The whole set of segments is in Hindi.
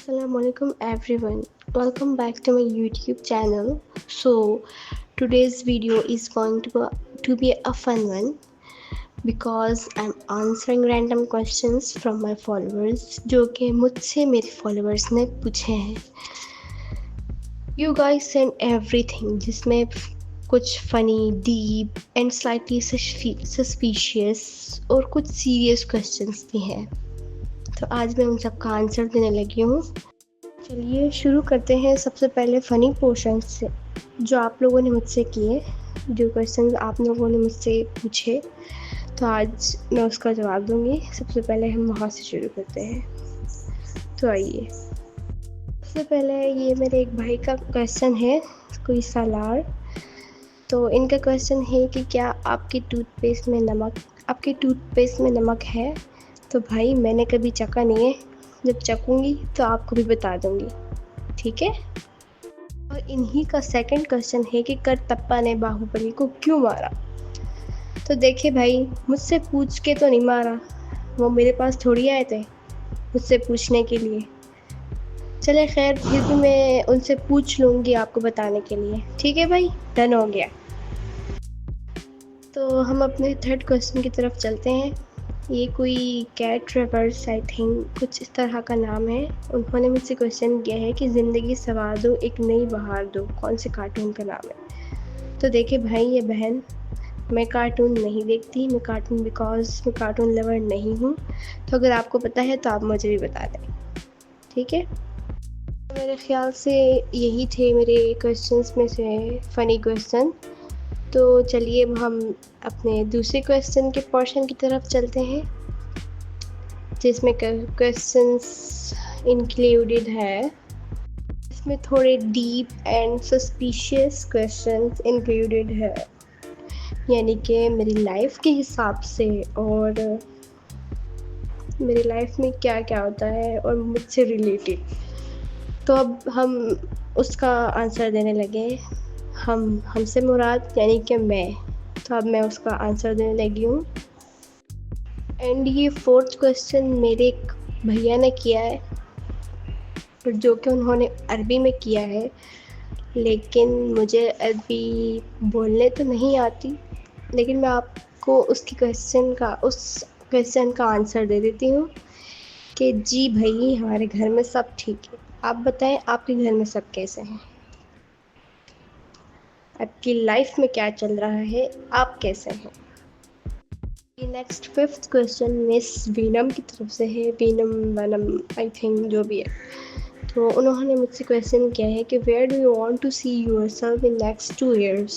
Assalamualaikum everyone. Welcome back to my YouTube channel. So today's video is going to be a fun one because I'm answering random questions from my followers जो कि मुझसे मेरे followers ने पूछे हैं. You guys send everything जिसमें कुछ funny, deep and slightly suspicious और कुछ serious questions भी हैं. तो आज मैं उन सबका आंसर देने लगी हूँ. चलिए शुरू करते हैं सबसे पहले फ़नी पोर्शन से जो आप लोगों ने मुझसे किए, जो क्वेश्चन आप लोगों ने मुझसे पूछे, तो आज मैं उसका जवाब दूंगी. सबसे पहले हम वहाँ से शुरू करते हैं. तो आइए, सबसे पहले ये मेरे एक भाई का क्वेश्चन है, कोई सालार. तो इनका क्वेश्चन है कि क्या आपके टूथपेस्ट में नमक है. तो भाई मैंने कभी चखा नहीं है, जब चखूँगी तो आपको भी बता दूँगी, ठीक है. और इन्हीं का सेकंड क्वेश्चन है कि कटप्पा ने बाहुबली को क्यों मारा. तो देखिए भाई, मुझसे पूछ के तो नहीं मारा, वो मेरे पास थोड़ी आए थे मुझसे पूछने के लिए. चले खैर, फिर भी मैं उनसे पूछ लूँगी आपको बताने के लिए, ठीक है भाई, डन हो गया. तो हम अपने थर्ड क्वेश्चन की तरफ चलते हैं. ये कोई कैट रवर्स आई थिंक कुछ इस तरह का नाम है. उन्होंने मुझसे क्वेश्चन किया है कि ज़िंदगी सवार दो एक नई बहार दो, कौन से कार्टून का नाम है. तो देखिए भाई ये बहन, मैं कार्टून नहीं देखती, मैं कार्टून लवर नहीं हूँ. तो अगर आपको पता है तो आप मुझे भी बता दें, ठीक है. मेरे ख्याल से यही थे मेरे क्वेश्चंस में से फ़नी क्वेश्चन. तो चलिए अब हम अपने दूसरे क्वेश्चन के पोर्शन की तरफ चलते हैं, जिसमें क्वेश्चंस इंक्लूडेड है. इसमें थोड़े deep and suspicious questions included है, यानी कि मेरी लाइफ के हिसाब से और मेरी लाइफ में क्या क्या होता है और मुझसे रिलेटेड. तो अब हम उसका आंसर देने लगे. हमसे मुराद यानी कि मैं. तो अब मैं उसका आंसर देने लगी हूँ. एंड ये फोर्थ क्वेश्चन मेरे एक भैया ने किया है, जो कि उन्होंने अरबी में किया है, लेकिन मुझे अरबी बोलने तो नहीं आती. लेकिन मैं आपको उस क्वेश्चन का आंसर दे देती हूँ कि जी भाई, हमारे घर में सब ठीक है. आप बताएं, आपके घर में सब कैसे हैं, आपकी लाइफ में क्या चल रहा है, आप कैसे हैं. ये next fifth question miss venom की तरफ से है. वनम आई थिंक, जो भी है. तो उन्होंने मुझसे क्वेश्चन किया है कि where do you want to see yourself in next 2 years.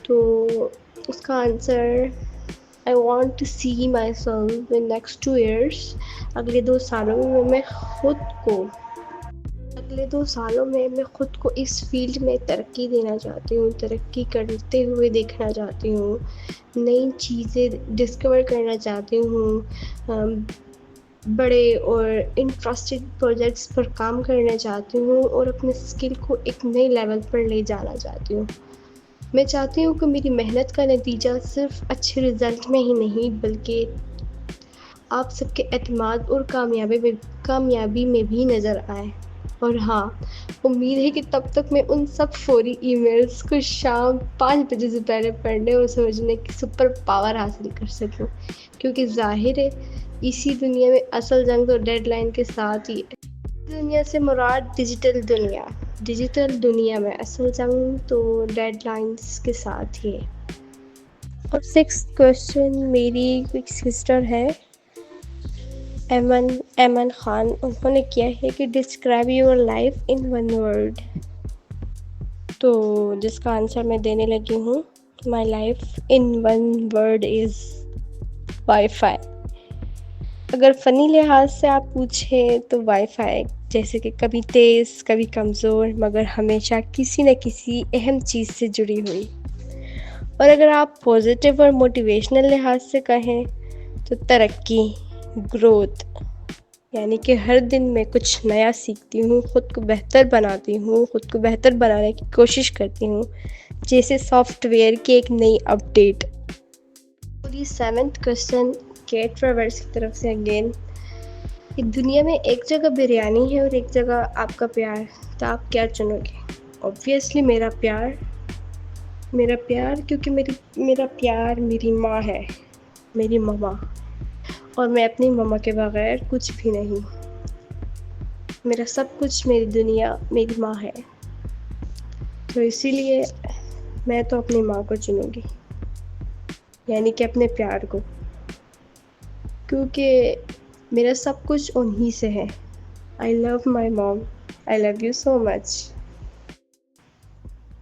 तो उसका answer, I want to see myself in next 2 years. अगले 2 सालों में मैं खुद को इस फील्ड में तरक्की देना चाहती हूँ, तरक्की करते हुए देखना चाहती हूँ, नई चीज़ें डिस्कवर करना चाहती हूँ, बड़े और इंटरेस्टेड प्रोजेक्ट्स पर काम करना चाहती हूँ और अपने स्किल को एक नए लेवल पर ले जाना चाहती हूँ. मैं चाहती हूँ कि मेरी मेहनत का नतीजा सिर्फ अच्छे रिज़ल्ट में ही नहीं, बल्कि आप सबके एतमाद और कामयाबी में भी नज़र आए. और हाँ, उम्मीद है कि तब तक मैं उन सब फौरी ईमेल्स को शाम 5 बजे से पहले पढ़ने और समझने की सुपर पावर हासिल कर सकूं, क्योंकि ज़ाहिर है इसी दुनिया में असल जंग तो डेडलाइन के साथ ही है. दुनिया से मुराद डिजिटल दुनिया में असल जंग तो डेडलाइंस के साथ ही है. और सिक्स्थ क्वेश्चन मेरी एक सिस्टर है, एमन खान. उन्होंने किया है कि describe your life in 1 word. तो जिसका आंसर मैं देने लगी हूँ, my life in 1 word is wifi. अगर फ़नी लिहाज से आप पूछें तो वाईफाई, जैसे कि कभी तेज़ कभी कमज़ोर, मगर हमेशा किसी न किसी अहम चीज़ से जुड़ी हुई. और अगर आप पॉजिटिव और मोटिवेशनल लिहाज से कहें तो तरक्की, ग्रोथ, यानी कि हर दिन मैं कुछ नया सीखती हूँ, ख़ुद को बेहतर बनाती हूँ, ख़ुद को बेहतर बनाने की कोशिश करती हूँ, जैसे सॉफ्टवेयर की एक नई अपडेट. और ये 7th क्वेश्चन कैट रवर्स की तरफ से अगेन. कि दुनिया में एक जगह बिरयानी है और एक जगह आपका प्यार, तो आप क्या चुनोगे? ऑब्वियसली मेरा प्यार, क्योंकि मेरा प्यार मेरी माँ है, मेरी मम्मा, और मैं अपनी मम्मा के बगैर कुछ भी नहीं। मेरा सब कुछ, मेरी दुनिया मेरी माँ है, तो इसीलिए मैं तो अपनी माँ को चुनूँगी, यानी कि अपने प्यार को, क्योंकि मेरा सब कुछ उन्हीं से है। I love my mom, I love you so much.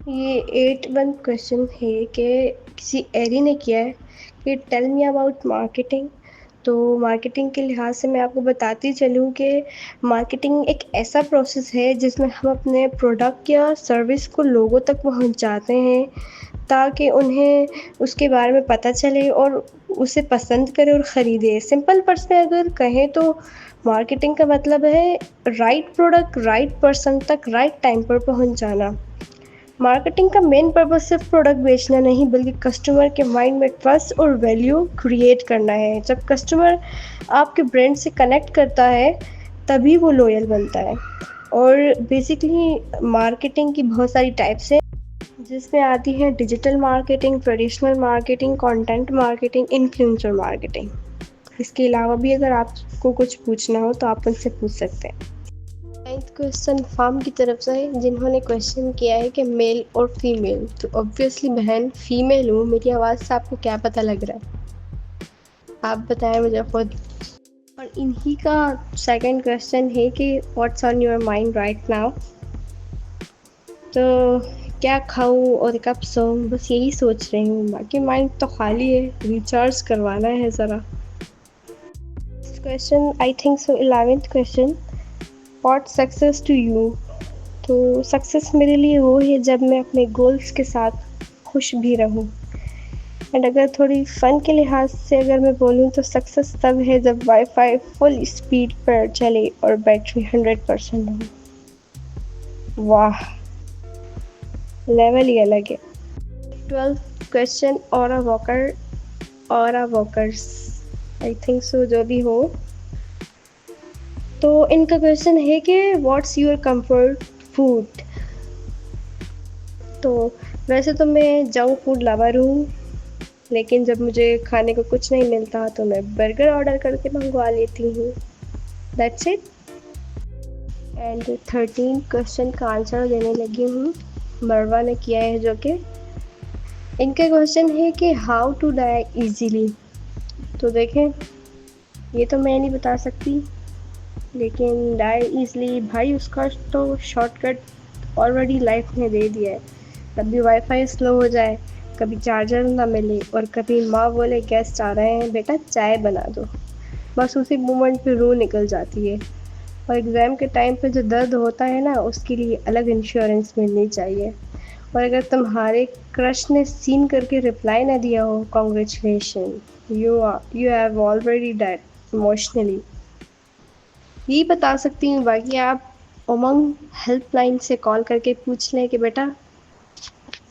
ये 8 क्वेश्चन है कि किसी एरी ने किया है कि टेल मी अबाउट मार्केटिंग। तो मार्केटिंग के लिहाज से मैं आपको बताती चलूँ कि मार्केटिंग एक ऐसा प्रोसेस है जिसमें हम अपने प्रोडक्ट या सर्विस को लोगों तक पहुंचाते हैं ताकि उन्हें उसके बारे में पता चले और उसे पसंद करें और ख़रीदें। सिंपल वर्ड्स में अगर कहें तो मार्केटिंग का मतलब है राइट प्रोडक्ट राइट पर्सन तक राइट टाइम पर पहुंचाना। मार्केटिंग का मेन पर्पस सिर्फ प्रोडक्ट बेचना नहीं, बल्कि कस्टमर के माइंड में ट्रस्ट और वैल्यू क्रिएट करना है। जब कस्टमर आपके ब्रांड से कनेक्ट करता है तभी वो लॉयल बनता है। और बेसिकली मार्केटिंग की बहुत सारी टाइप्स हैं, जिसमें आती है digital marketing, traditional marketing, content marketing, influencer marketing. इसके अलावा भी अगर आपको कुछ पूछना हो तो आप उनसे पूछ सकते हैं। 9th क्वेश्चन फार्म की तरफ से है, जिन्होंने क्वेश्चन किया है कि मेल और फीमेल। तो ऑब्वियसली बहन फीमेल हूँ, मेरी आवाज़ से आपको क्या पता लग रहा है, आप बताएं मुझे खुद। और इन्हीं का सेकंड क्वेश्चन है कि what's on your mind right now. तो क्या खाऊं और कब सोऊं, बस यही सोच रही हूँ, बाकी माइंड तो खाली है, रिचार्ज करवाना है ज़रा। Question I think so 11th question, what success to you. तो सक्सेस मेरे लिए वो है जब मैं अपने गोल्स के साथ खुश भी रहूं। एंड अगर थोड़ी फ़न के लिहाज से अगर मैं बोलूँ तो सक्सेस तब है जब वाईफाई फुल स्पीड पर चले और बैटरी 100% हो। वाह, लेवल ही अलग है। 12th क्वेश्चन, ऑरा वॉकर्स, आई थिंक सो जो भी हो। तो इनका क्वेश्चन है कि व्हाट्स योर कंफर्ट फूड। तो वैसे तो मैं जंक फूड लवर हूँ, लेकिन जब मुझे खाने को कुछ नहीं मिलता तो मैं बर्गर ऑर्डर करके मंगवा लेती हूँ। That's it. एंड 13 क्वेश्चन का आंसर देने लगी हूँ, मरवा ने किया है, जो कि इनका क्वेश्चन है कि हाउ टू डाई इजीली। तो देखें, ये तो मैं नहीं बता सकती, लेकिन डाई ईज़िली भाई उसका तो शॉर्टकट ऑलरेडी लाइफ ने दे दिया है। कभी वाईफाई स्लो हो जाए, कभी चार्जर ना मिले, और कभी माँ बोले गेस्ट आ रहे हैं बेटा चाय बना दो, बस उसी मोमेंट पे रूह निकल जाती है। और एग्ज़ाम के टाइम पे जो दर्द होता है ना, उसके लिए अलग इंश्योरेंस मिलनी चाहिए। और अगर तुम्हारे क्रश ने सीन करके रिप्लाई ना दिया हो, congratulation, you have already died emotionally. यही बता सकती हूँ, बाकी आप उमंग हेल्पलाइन से कॉल करके पूछ लें कि बेटा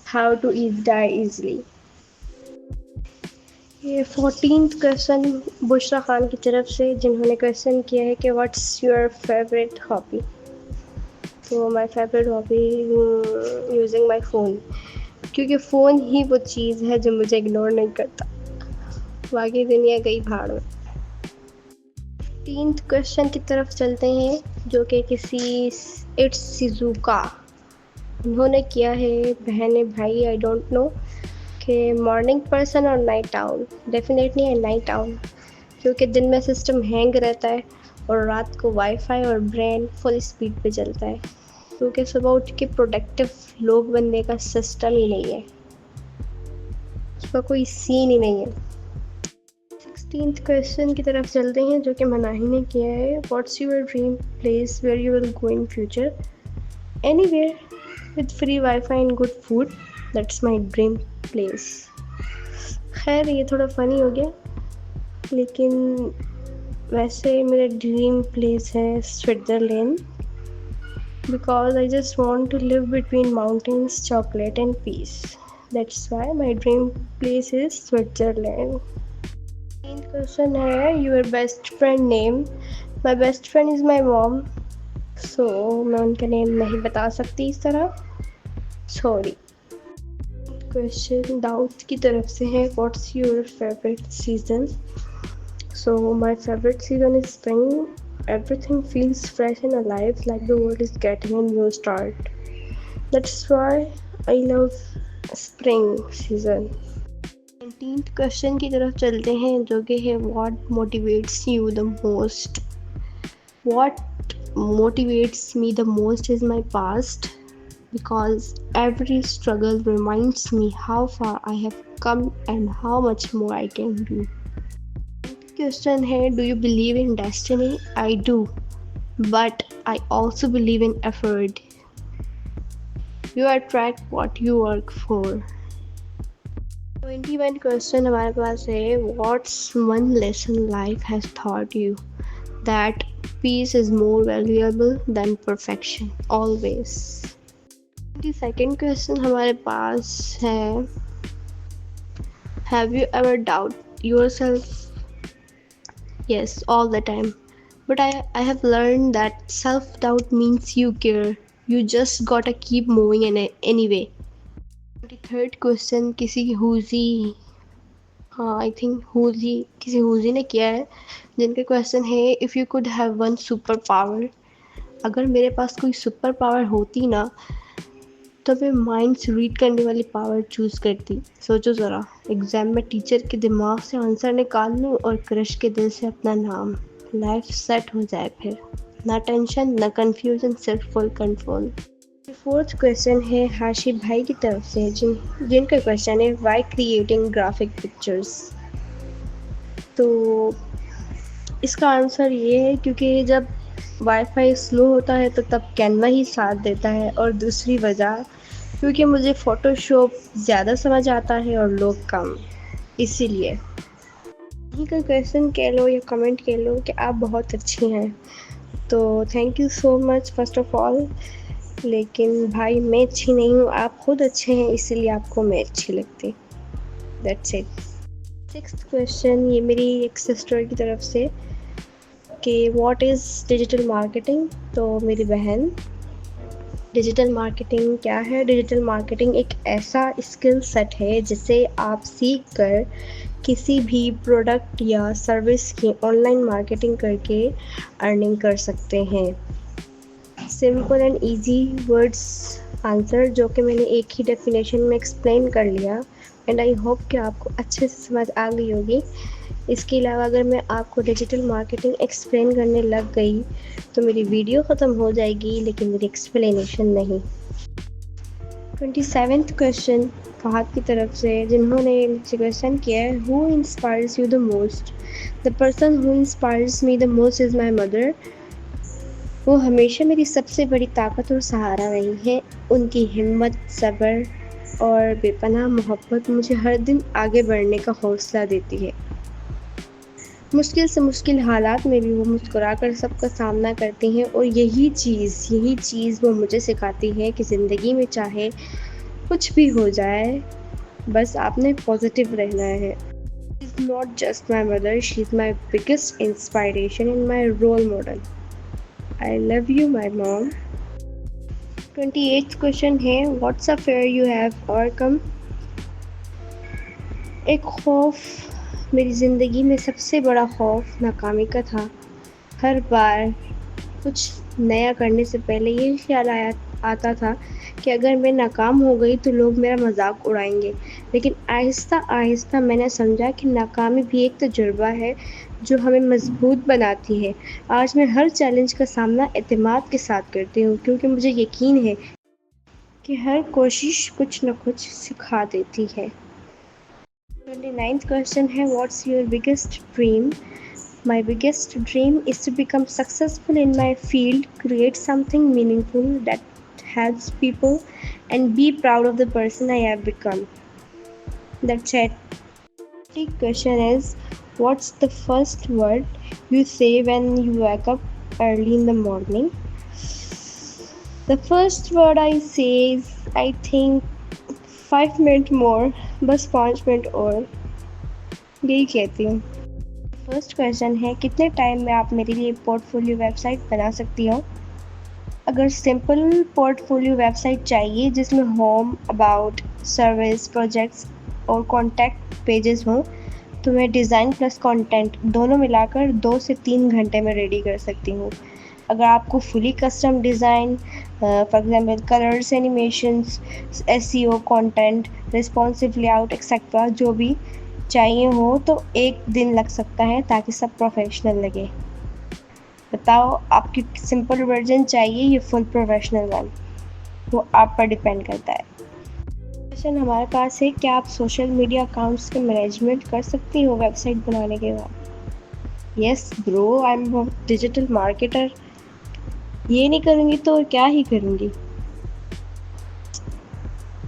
हाउ टू डाई ईज़िली। ये 14th क्वेश्चन बुशरा खान की तरफ से, जिन्होंने क्वेश्चन किया है कि व्हाट्स योर फेवरेट हॉबी। तो my favourite hobby using my phone, क्योंकि फ़ोन ही वो चीज़ है जो मुझे इग्नोर नहीं करता, बाकी दुनिया गई भाड़ में। 15th क्वेश्चन की तरफ चलते हैं, जो कि किसी इट्स सिजुका उन्होंने किया है, बहन भाई आई डोंट नो, कि मॉर्निंग पर्सन और नाइट आउल। डेफिनेटली है नाइट आउल, क्योंकि दिन में सिस्टम हैंग रहता है और रात को वाईफाई और ब्रेन फुल स्पीड पे चलता है, क्योंकि सुबह उठ के प्रोडक्टिव लोग बनने का सिस्टम ही नहीं है, उसका कोई सीन ही नहीं है। 16th क्वेश्चन की तरफ चलते हैं, जो कि मनाही ने किया है, what's your dream place where you will go in future. Anywhere with free wifi and good food, that's my dream place. खैर ये थोड़ा फ़नी हो गया, लेकिन वैसे मेरा ड्रीम प्लेस है Switzerland, because I just want to live between mountains, chocolate and peace. That's why my dream place is Switzerland. Question है your best friend name. My best friend is my mom, so मैं उनका नेम नहीं बता सकती इस तरह, सॉरी। क्वेश्चन दाऊद की तरफ से है, what's your favourite season? So my favourite season is spring. Everything feels fresh and alive, like the world is getting a new start. That's why I love spring season. 19th question की तरफ चलते हैं, जो कि है what motivates you the most? What motivates me the most is my past, because every struggle reminds me how far I have come and how much more I can do. Question है, do you believe in destiny? I do, but I also believe in effort. You attract what you work for. 21 question हमारे पास है, what's one lesson life has taught you? That peace is more valuable than perfection, always. 22nd question हमारे पास है, have you ever doubted yourself? Yes, all the time. But I have learned that self-doubt means you care. You just gotta keep moving anyway. 23rd question किसी हुजी, हाँ आई थिंक हुजी, किसी हुजी ने किया है, जिनका क्वेश्चन है, if you could have one super power, अगर मेरे पास कोई सुपर पावर होती ना, तो मैं माइंड्स रीड करने वाली पावर चूज़ करती। सोचो ज़रा, एग्ज़ाम में टीचर के दिमाग से आंसर निकाल लूँ और क्रश के दिल से अपना नाम, लाइफ सेट हो जाए फिर, ना टेंशन ना कन्फ्यूजन, सिर्फ फुल कंट्रोल। 4th क्वेश्चन है हाशिब भाई की तरफ से, जिनका क्वेश्चन है, वाई क्रिएटिंग ग्राफिक पिक्चर्स? तो इसका आंसर ये है, क्योंकि जब वाईफाई स्लो होता है तो तब कैनवा ही साथ देता है, और दूसरी वजह क्योंकि मुझे फ़ोटोशॉप ज़्यादा समझ आता है और लोग कम, इसीलिए। यहीं का क्वेश्चन कह लो या कमेंट कह लो कि आप बहुत अच्छी हैं, तो thank you so much first of all. लेकिन भाई मैं अच्छी नहीं हूँ, आप खुद अच्छे हैं, इसीलिए आपको मैं अच्छी लगती। That's it. 6th क्वेश्चन ये मेरी एक सिस्टर की तरफ से कि व्हाट इज़ डिजिटल मार्केटिंग? तो मेरी बहन, डिजिटल मार्केटिंग क्या है? डिजिटल मार्केटिंग एक ऐसा स्किल सेट है जिसे आप सीख कर किसी भी प्रोडक्ट या सर्विस की ऑनलाइन मार्केटिंग करके अर्निंग कर सकते हैं। Simple and easy words answer, जो कि मैंने एक ही डेफिनेशन में एक्सप्लेन कर लिया, एंड आई होप कि आपको अच्छे से समझ आ गई होगी। इसके अलावा अगर मैं आपको डिजिटल मार्केटिंग एक्सप्लेन करने लग गई तो मेरी वीडियो ख़त्म हो जाएगी, लेकिन मेरी एक्सप्लेनेशन नहीं। 27th क्वेश्चन फहद की तरफ से, जिन्होंने मुझसे क्वेश्चन किया है, who inspires you the most? The person who inspires me the most is my mother. वो हमेशा मेरी सबसे बड़ी ताकत और सहारा रही हैं। उनकी हिम्मत, सब्र और बेपनाह मोहब्बत मुझे हर दिन आगे बढ़ने का हौसला देती है। मुश्किल से मुश्किल हालात में भी वो मुस्कुराकर सबका सामना करती हैं, और यही चीज़ वो मुझे सिखाती है कि ज़िंदगी में चाहे कुछ भी हो जाए, बस आपने पॉजिटिव रहना है। She is not just my mother, she is my biggest inspiration and my role model. I love you my mom. 28th question है, what's a fear you have overcome? एक खौफ, मेरी ज़िंदगी में सबसे बड़ा खौफ नाकामी का था। हर बार कुछ नया करने से पहले ये ख्याल आता था कि अगर मैं नाकाम हो गई तो लोग मेरा मजाक उड़ाएंगे, लेकिन आहिस्ता आहिस्ता मैंने समझा कि नाकामी भी एक तजुर्बा है जो हमें मजबूत बनाती है। आज मैं हर चैलेंज का सामना एतमाद के साथ करती हूँ, क्योंकि मुझे यकीन है कि हर कोशिश कुछ न कुछ सिखा देती है। 29th क्वेश्चन है, what's your biggest dream? My biggest dream is to become successful in my field, create something meaningful that helps people, and be proud of the person I have become. That's it. The question is, what's the first word you say when you wake up early in the morning? The first word I say is, I think 5 minutes more, बस 5 मिनट और, यही कहती हूँ। फर्स्ट क्वेश्चन है, कितने टाइम में आप मेरे लिए पोर्टफोलियो वेबसाइट बना सकती हो? अगर सिंपल पोर्टफोलियो वेबसाइट चाहिए जिसमें होम, अबाउट, सर्विस, प्रोजेक्ट्स और कॉन्टैक्ट पेजेस हों, तो मैं डिज़ाइन प्लस कंटेंट दोनों मिलाकर 2 से 3 घंटे में रेडी कर सकती हूँ। अगर आपको fully custom design, for example colours, animations, SEO, content, responsive layout etcetera जो भी चाहिए हो तो 1 दिन लग सकता है ताकि सब प्रोफेशनल लगे। बताओ आपकी सिंपल वर्जन चाहिए या फुल प्रोफेशनल वन? वो आप पर डिपेंड करता है। क्वेश्चन हमारे पास है, क्या आप सोशल मीडिया अकाउंट्स के मैनेजमेंट कर सकती हो वेबसाइट बनाने के बाद? Yes bro, I am digital marketer. ये नहीं करूँगी तो और क्या ही करूँगी।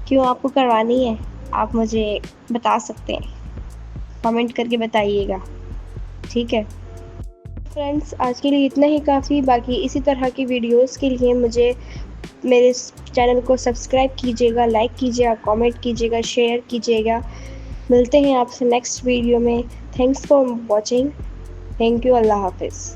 क्यों, आपको करवानी है? आप मुझे बता सकते हैं, कमेंट करके बताइएगा, ठीक है? फ्रेंड्स, आज के लिए इतना ही काफ़ी। बाकी इसी तरह की वीडियोस के लिए मुझे मेरे चैनल को सब्सक्राइब कीजिएगा, लाइक कीजिएगा, कमेंट कीजिएगा, शेयर कीजिएगा। मिलते हैं आपसे नेक्स्ट वीडियो में। Thanks for watching. Thank you. अल्लाह हाफिज़।